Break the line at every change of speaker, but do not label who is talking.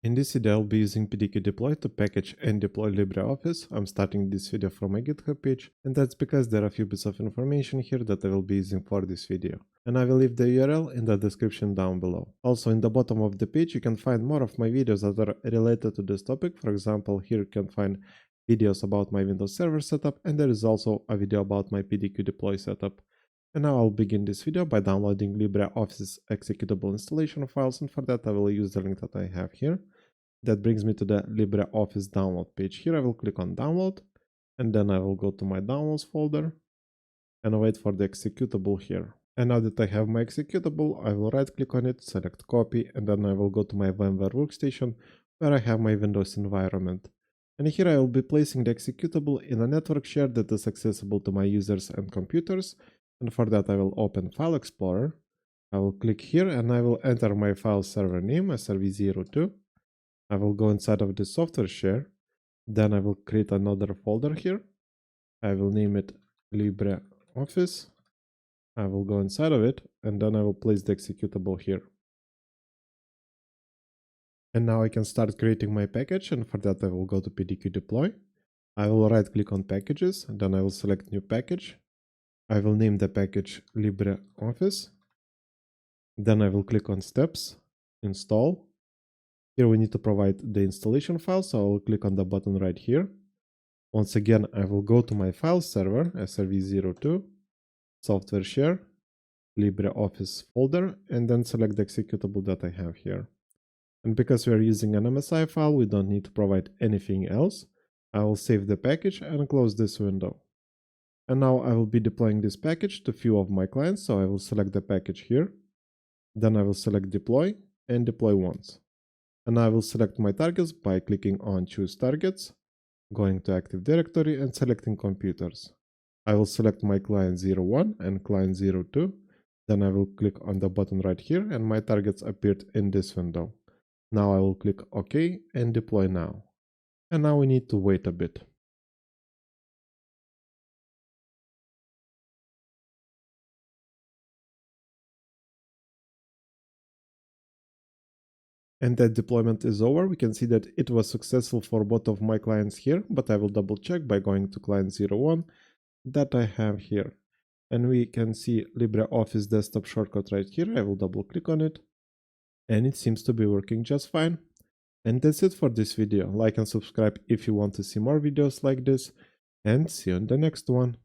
In this video, I'll be using PDQ Deploy to package and deploy LibreOffice. I'm starting this video from my GitHub page, and that's because there are a few bits of information here that I will be using for this video. And I will leave the URL in the description down below. Also, in the bottom of the page, you can find more of my videos that are related to this topic. For example, here you can find videos about my Windows Server setup, and there is also a video about my PDQ Deploy setup. And now I'll begin this video by downloading LibreOffice executable installation files, and for that I will use the link that I have here. That brings me to the LibreOffice download page. Here I will click on download, and then I will go to my downloads folder and wait for the executable here. And now that I have my executable, I will right click on it, select copy, and then I will go to my VMware workstation where I have my Windows environment. And here I will be placing the executable in a network share that is accessible to my users and computers. And for that I will open File Explorer. I will click here and I will enter my file server name as SRV02. I will go inside of the software share. Then I will create another folder here. I will name it LibreOffice. I will go inside of it and then I will place the executable here. And now I can start creating my package, and for that I will go to PDQ Deploy. I will right click on packages and then I will select new package. I will name the package LibreOffice. Then I will click on steps, install. Here we need to provide the installation file, so I will click on the button right here. Once again, I will go to my file server, SRV02, software share, LibreOffice folder, and then select the executable that I have here. And because we are using an MSI file, we don't need to provide anything else. I will save the package and close this window. And now I will be deploying this package to few of my clients, so I will select the package here. Then I will select deploy and deploy once. And I will select my targets by clicking on choose targets, going to Active Directory and selecting computers. I will select my client 01 and client 02. Then I will click on the button right here and my targets appeared in this window. Now I will click OK and deploy now. And now we need to wait a bit. And that deployment is over. We can see that it was successful for both of my clients here, but I will double check by going to client 01 that I have here. And we can see LibreOffice desktop shortcut right here. I will double click on it and it seems to be working just fine. And that's it for this video. Like and subscribe if you want to see more videos like this, and see you in the next one.